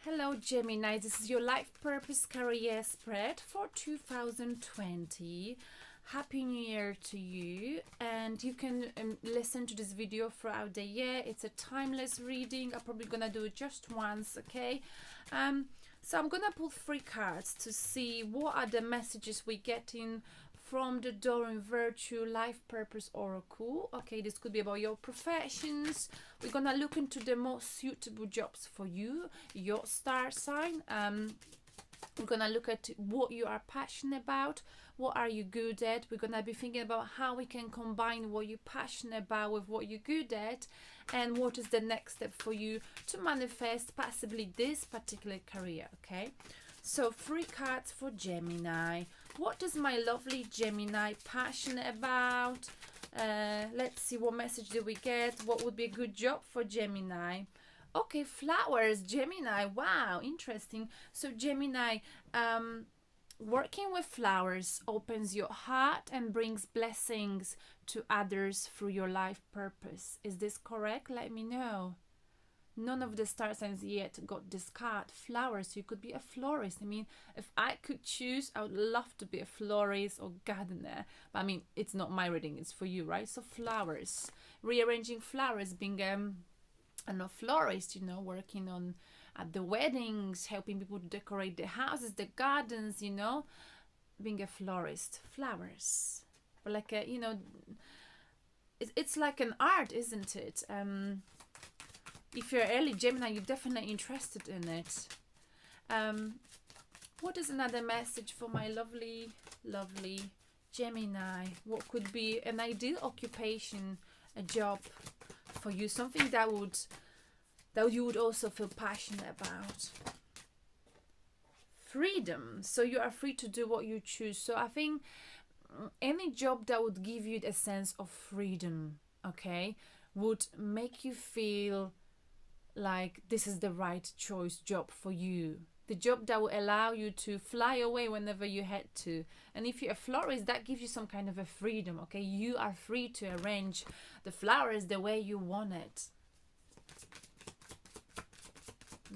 Hello Gemini, this is your life purpose career spread for 2020. Happy New Year to you, and you can listen to this video throughout the year. It's a timeless reading. I'm probably gonna do it just once, okay? So I'm gonna pull 3 cards to see what are the messages we getting from the Doreen Virture Life Purpose Oracle. Okay, this could be about your professions. We're gonna look into the most suitable jobs for you, your star sign. We're gonna look at what you are passionate about, what are you good at. We're gonna be thinking about how we can combine what you're passionate about with what you're good at, and what is the next step for you to manifest possibly this particular career. Okay, so 3 cards for Gemini. What is my lovely Gemini passionate about? Let's see, what message do we get? What would be a good job for Gemini? Okay, flowers, Gemini. Wow, interesting. So Gemini, working with flowers opens your heart and brings blessings to others through your life purpose. Is this correct? Let me know. None of the star signs yet got this card. Flowers, you could be a florist. I mean, if I could choose, I would love to be a florist or gardener. But I mean, it's not my reading, it's for you, right? So flowers, rearranging flowers, being a florist, you know, working on at the weddings, helping people to decorate the houses, the gardens, you know, being a florist. Flowers, but like a, you know, it's like an art, isn't it? If you're early Gemini, you're definitely interested in it. What is another message for my lovely Gemini? What could be an ideal occupation, a job for you, something that you would also feel passionate about? Freedom. So you are free to do what you choose. So I think any job that would give you a sense of freedom, okay, would make you feel like this is the right choice job for you. The job that will allow you to fly away whenever you had to. And if you're a florist, that gives you some kind of a freedom, okay? You are free to arrange the flowers the way you want it.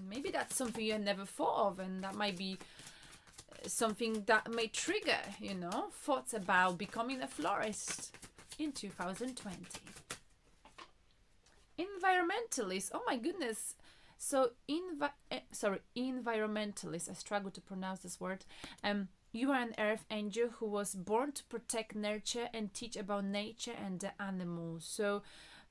Maybe that's something you had never thought of, and that might be something that may trigger, you know, thoughts about becoming a florist in 2020. Environmentalist. Oh my goodness. So environmentalist. I struggle to pronounce this word. You are an earth angel who was born to protect, nurture, and teach about nature and the animals. So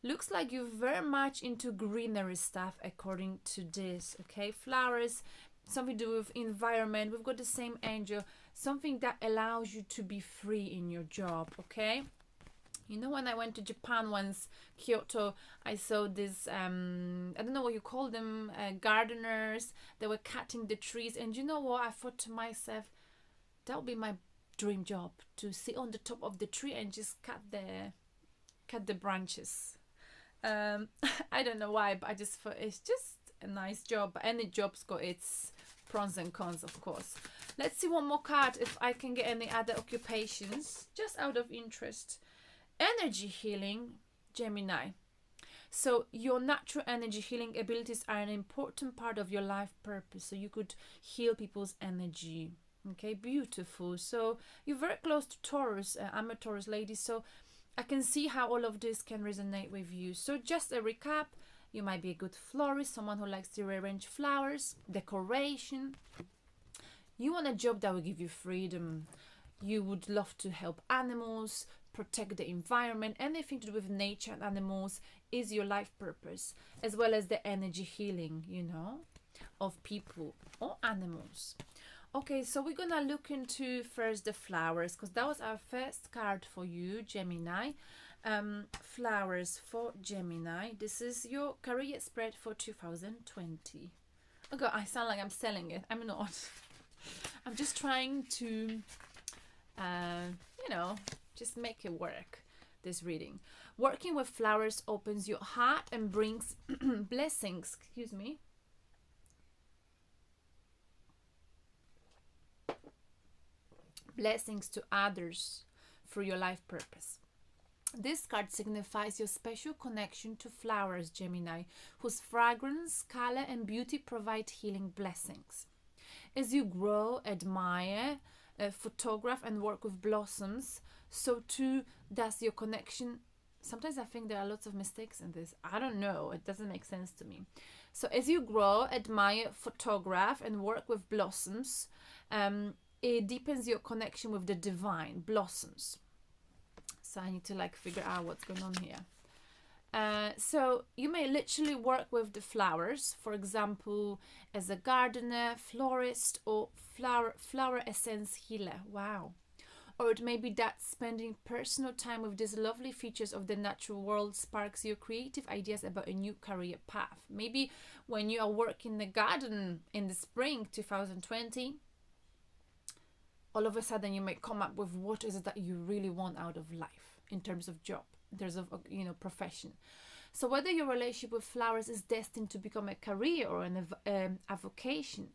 looks like you're very much into greenery stuff according to this. Okay, flowers, something to do with environment. We've got the same angel, something that allows you to be free in your job. Okay. You know, when I went to Japan once, Kyoto, I saw this, I don't know what you call them, gardeners. They were cutting the trees. And you know what? I thought to myself, that would be my dream job, to sit on the top of the tree and just cut the branches. I don't know why, but I just thought it's just a nice job. But any job's got its pros and cons, of course. Let's see one more card if I can get any other occupations, just out of interest. Energy healing, Gemini. So your natural energy healing abilities are an important part of your life purpose. So you could heal people's energy. Okay, beautiful. So you're very close to Taurus. I'm a Taurus lady, so I can see how all of this can resonate with you. So just a recap, you might be a good florist, someone who likes to rearrange flowers, decoration. You want a job that will give you freedom. You would love to help animals, protect the environment. Anything to do with nature and animals is your life purpose, as well as the energy healing, you know, of people or animals. Okay, so we're gonna look into first the flowers, because that was our first card for you, Gemini. Flowers for Gemini. This is your career spread for 2020. Oh god, I sound like I'm selling it. I'm not. I'm just trying to you know, just make it work, this reading. Working with flowers opens your heart and brings blessings, blessings to others through your life purpose. This card signifies your special connection to flowers, Gemini, whose fragrance, color, and beauty provide healing blessings. As you grow, admire, photograph, and work with blossoms, so too does your connection. Sometimes I think there are lots of mistakes in this. I don't know. It doesn't make sense to me. So as you grow, admire, photograph, and work with blossoms, it deepens your connection with the divine blossoms. So I need to like figure out what's going on here. So you may literally work with the flowers, for example, as a gardener, florist, or flower essence healer. Wow. Or it may be that spending personal time with these lovely features of the natural world sparks your creative ideas about a new career path. Maybe when you are working in the garden in the spring 2020, all of a sudden you may come up with what is it that you really want out of life in terms of job, in terms of profession. So whether your relationship with flowers is destined to become a career or a vocation,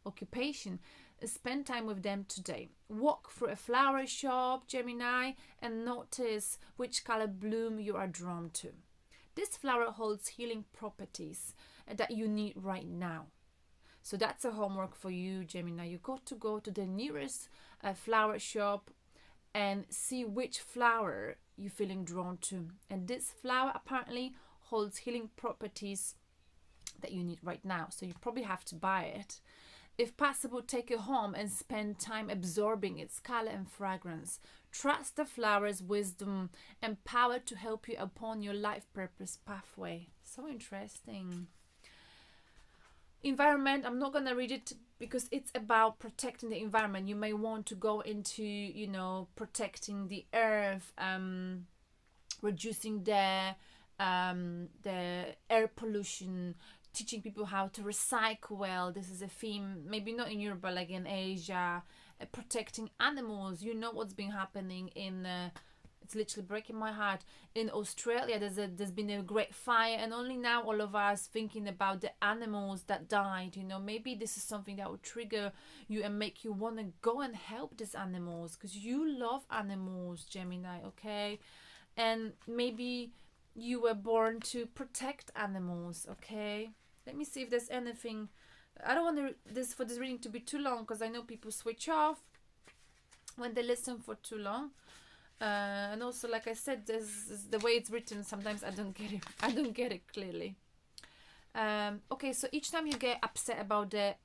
occupation, spend time with them today. Walk through a flower shop, Gemini, and notice which color bloom you are drawn to. This flower holds healing properties that you need right now. So that's a homework for you, Gemini. You got to go to the nearest flower shop and see which flower you're feeling drawn to. And this flower apparently holds healing properties that you need right now. So you probably have to buy it. If possible, take it home and spend time absorbing its color and fragrance. Trust the flower's wisdom and power to help you upon your life purpose pathway. So interesting. Environment, I'm not going to read it because it's about protecting the environment. You may want to go into, protecting the earth, reducing the air pollution, teaching people how to recycle well. This is a theme, maybe not in Europe, but like in Asia. Protecting animals. You know what's been happening in it's literally breaking my heart. In Australia, there's been a great fire, and only now all of us thinking about the animals that died. Maybe this is something that will trigger you and make you want to go and help these animals because you love animals, Gemini. Okay, and maybe you were born to protect animals. Okay. Let me see if there's anything. I don't want this reading to be too long because I know people switch off when they listen for too long. And also, like I said, the way it's written, sometimes I don't get it. I don't get it clearly. Okay, so each time you get upset about the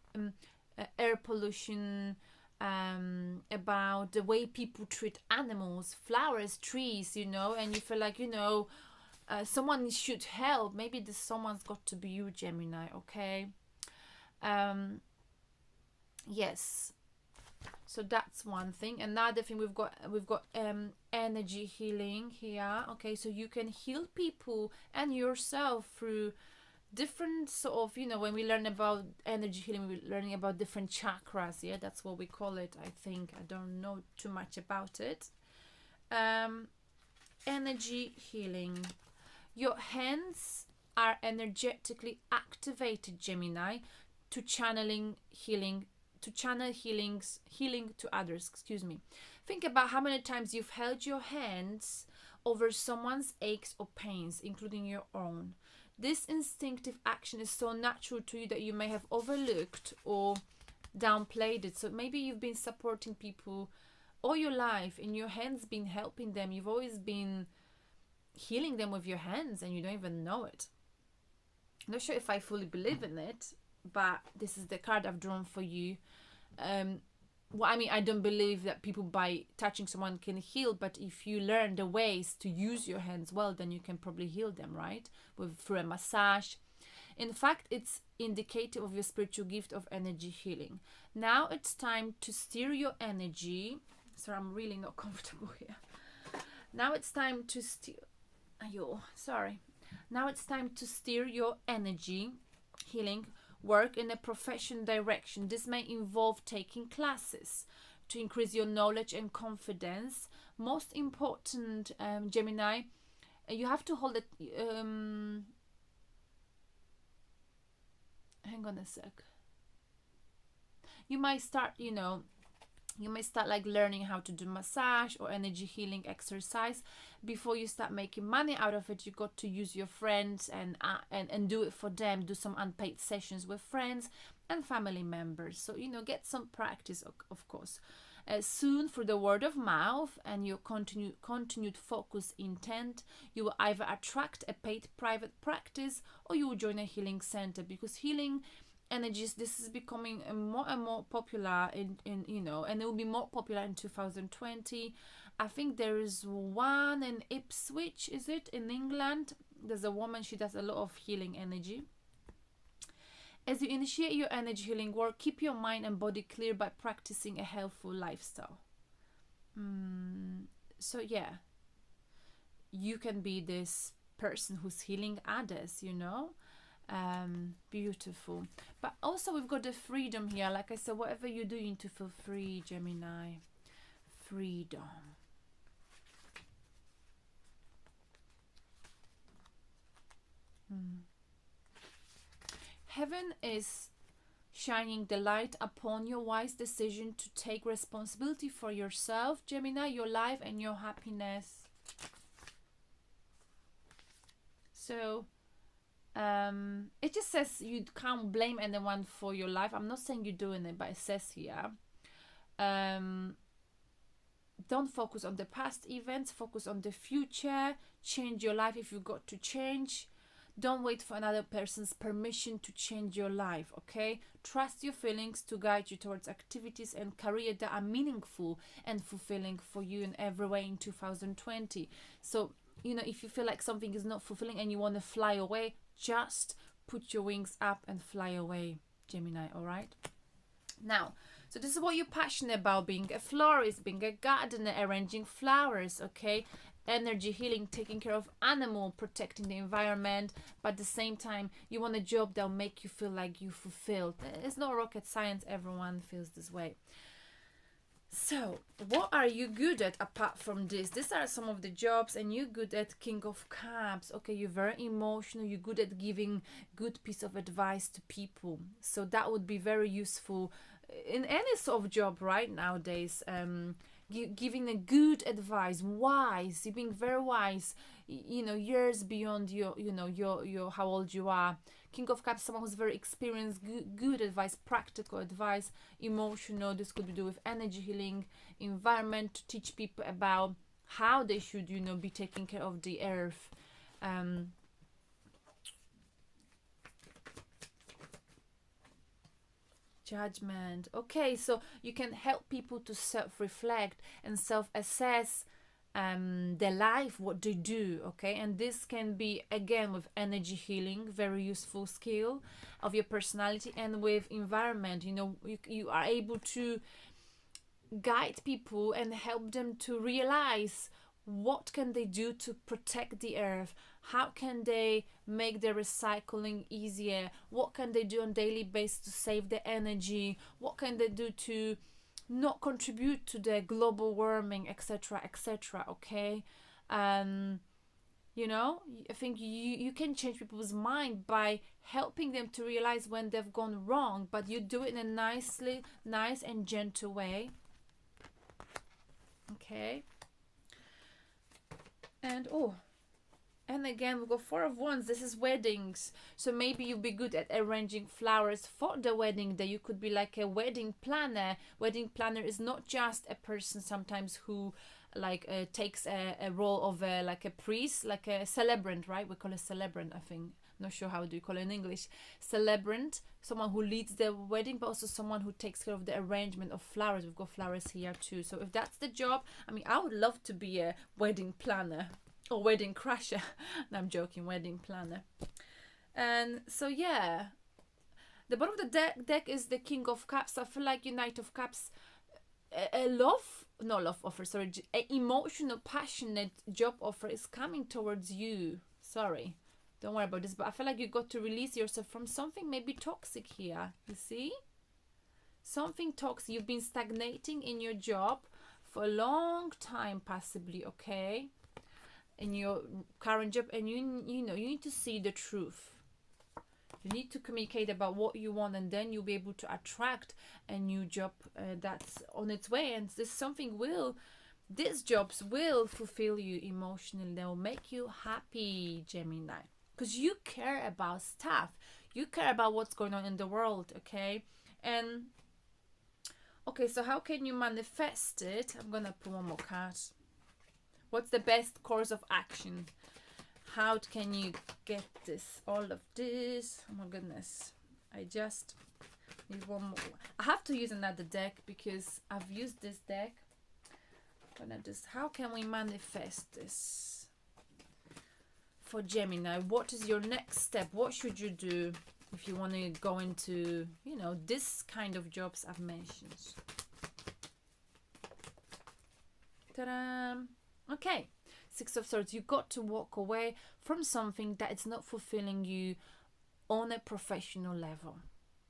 air pollution, about the way people treat animals, flowers, trees, and you feel like, someone should help. Maybe this someone's got to be you, Gemini. Okay. Yes. So that's one thing. Another thing we've got energy healing here. Okay, so you can heal people and yourself through different sort of, when we learn about energy healing, we're learning about different chakras. Yeah, that's what we call it. I think I don't know too much about it. Energy healing. Your hands are energetically activated, Gemini, to channel healing to others. Think about how many times you've held your hands over someone's aches or pains, including your own. This instinctive action is so natural to you that you may have overlooked or downplayed it. So maybe you've been supporting people all your life, and your hands been helping them. You've always been healing them with your hands and you don't even know it. I'm not sure if I fully believe in it, but this is the card I've drawn for you. I don't believe that people by touching someone can heal, but if you learn the ways to use your hands well, then you can probably heal them, right? Through a massage. In fact, it's indicative of your spiritual gift of energy healing. Now it's time to steer your energy. Sorry, I'm really not comfortable here. Now it's time to steer. Now it's time to steer your energy healing work in a profession direction. This may involve taking classes to increase your knowledge and confidence. Most important, Gemini, you have to hold it. Hang on a sec. You might start, You may start like learning how to do massage or energy healing exercise. Before you start making money out of it, you got to use your friends and do it for them. Do some unpaid sessions with friends and family members. So get some practice, of course. Soon, through the word of mouth and your continued focus intent, you will either attract a paid private practice or you will join a healing center, because healing energies, this is becoming more and more popular in and it will be more popular in 2020. I think there is one in Ipswich, is it, in England? There's a woman, she does a lot of healing energy. As you initiate your energy healing work, keep your mind and body clear by practicing a healthful lifestyle. So yeah, you can be this person who's healing others, beautiful. But also we've got the freedom here. Like I said, whatever you do, you need to feel free, Gemini. Freedom. Heaven is shining the light upon your wise decision to take responsibility for yourself, Gemini, your life and your happiness. So it just says you can't blame anyone for your life. I'm not saying you're doing it, but it says here, don't focus on the past events, focus on the future. Change your life if you've got to change. Don't wait for another person's permission to change your life, okay? Trust your feelings to guide you towards activities and career that are meaningful and fulfilling for you in every way in 2020. So, if you feel like something is not fulfilling and you want to fly away, just put your wings up and fly away, Gemini, all right? Now, so this is what you're passionate about: being a florist, being a gardener, arranging flowers, okay? Energy healing, taking care of animal, protecting the environment, but at the same time you want a job that'll make you feel like you fulfilled. It's not rocket science, everyone feels this way. So what are you good at apart from this? These are some of the jobs, and you're good at King of Cups. Okay, you're very emotional, you're good at giving good piece of advice to people, so that would be very useful in any sort of job right nowadays. Giving a good advice, wise, you're being very wise, years beyond your how old you are. King of Cups, someone who's very experienced, good advice, practical advice, emotional. This could be do with energy healing, environment, to teach people about how they should be taking care of the earth. Judgment. Okay, so you can help people to self-reflect and self-assess their life, what they do, okay? And this can be, again, with energy healing, very useful skill of your personality, and with environment. You are able to guide people and help them to realize what can they do to protect the earth, how can they make the recycling easier, what can they do on daily basis to save the energy, what can they do to not contribute to the global warming, etc., okay? I think you can change people's mind by helping them to realize when they've gone wrong, but you do it in a nice and gentle way, okay? And again, we've got Four of Wands. This is weddings. So maybe you'll be good at arranging flowers for the wedding day. You could be like a wedding planner. Wedding planner is not just a person sometimes who takes a role of a priest, like a celebrant, right? We call it celebrant, I think. Not sure how do you call it in English. Celebrant, someone who leads the wedding, but also someone who takes care of the arrangement of flowers. We've got flowers here too. So if that's the job, I would love to be a wedding planner or wedding crasher. No, I'm joking, wedding planner. And so yeah, the bottom of the deck is the King of Cups. I feel like your Knight of Cups, an emotional, passionate job offer is coming towards you. Sorry, don't worry about this, but I feel like you got to release yourself from something maybe toxic here. You see? Something toxic. You've been stagnating in your job for a long time, possibly, okay? In your current job, and you need to see the truth. You need to communicate about what you want, and then you'll be able to attract a new job that's on its way. And these jobs will fulfill you emotionally. They'll make you happy, Gemini, because you care about stuff. You care about what's going on in the world, okay? And okay, so how can you manifest it? I'm gonna put one more card. What's the best course of action? How can you get this? All of this. Oh my goodness. I just need one more. I have to use another deck because I've used this deck. How can we manifest this? For Gemini, what is your next step? What should you do if you want to go into, this kind of jobs I've mentioned? Ta-da! Okay, Six of Swords. You got to walk away from something that is not fulfilling you on a professional level.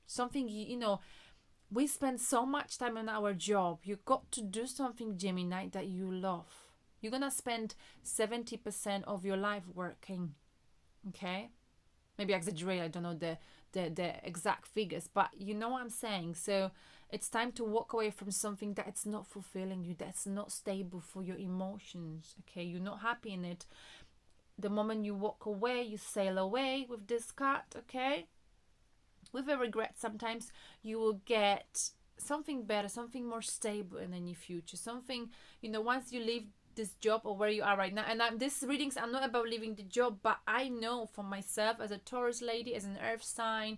Something, we spend so much time on our job. You got to do something, Gemini, that you love. You're gonna spend 70% of your life working. Okay, maybe I exaggerate. I don't know the exact figures, but you know what I'm saying. So it's time to walk away from something that it's not fulfilling you, that's not stable for your emotions. Okay, you're not happy in it. The moment you walk away, you sail away with this card. Okay, with a regret, sometimes you will get something better, something more stable in the near future. Something, once you leave this job or where you are right now, and these readings are not about leaving the job, but I know for myself as a Taurus lady, as an earth sign,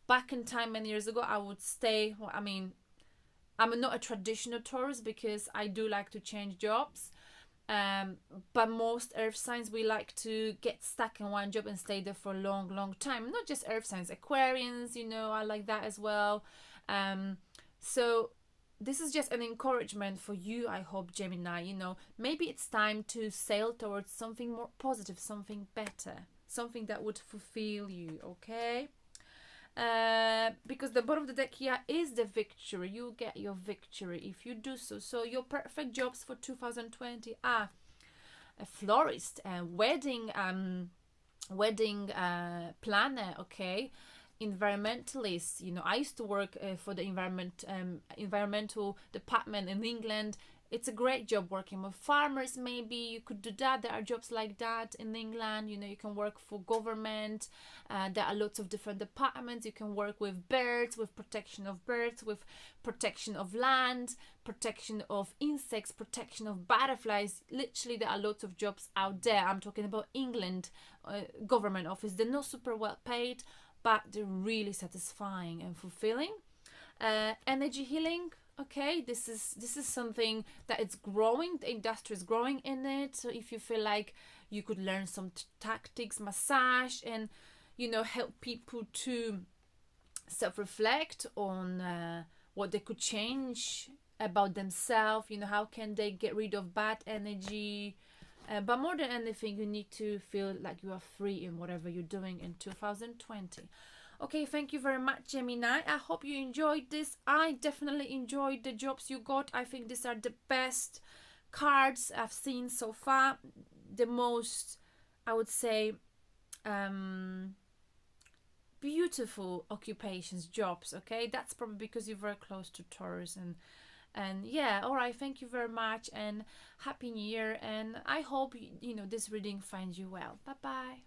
back in time many years ago, I would stay. Well, I mean, I'm not a traditional Taurus because I do like to change jobs, but most earth signs, we like to get stuck in one job and stay there for a long time. Not just earth signs, Aquarians, I like that as well. So this is just an encouragement for you, I hope, Gemini. Maybe it's time to sail towards something more positive, something better, something that would fulfill you, okay? Because the bottom of the deck here is the victory. You get your victory if you do so. So your perfect jobs for 2020 are a florist, a wedding planner, okay? Environmentalist. I used to work for the environmental department in England. It's a great job working with farmers. Maybe you could do that. There are jobs like that in England. You can work for government. There are lots of different departments. You can work with birds, with protection of birds, with protection of land, protection of insects, protection of butterflies. Literally, there are lots of jobs out there. I'm talking about England government office. They're not super well paid, but they're really satisfying and fulfilling. Energy healing. Okay, this is something that it's growing. The industry is growing in it. So if you feel like you could learn some tactics, massage, and help people to self-reflect on what they could change about themselves. How can they get rid of bad energy? But more than anything, you need to feel like you are free in whatever you're doing in 2020. Okay, thank you very much, Gemini. I hope you enjoyed this. I definitely enjoyed the jobs you got. I think these are the best cards I've seen so far. The most, I would say, beautiful occupations, jobs. Okay, that's probably because you're very close to Taurus, and yeah. All right, thank you very much, and happy new year. And I hope this reading finds you well. Bye bye.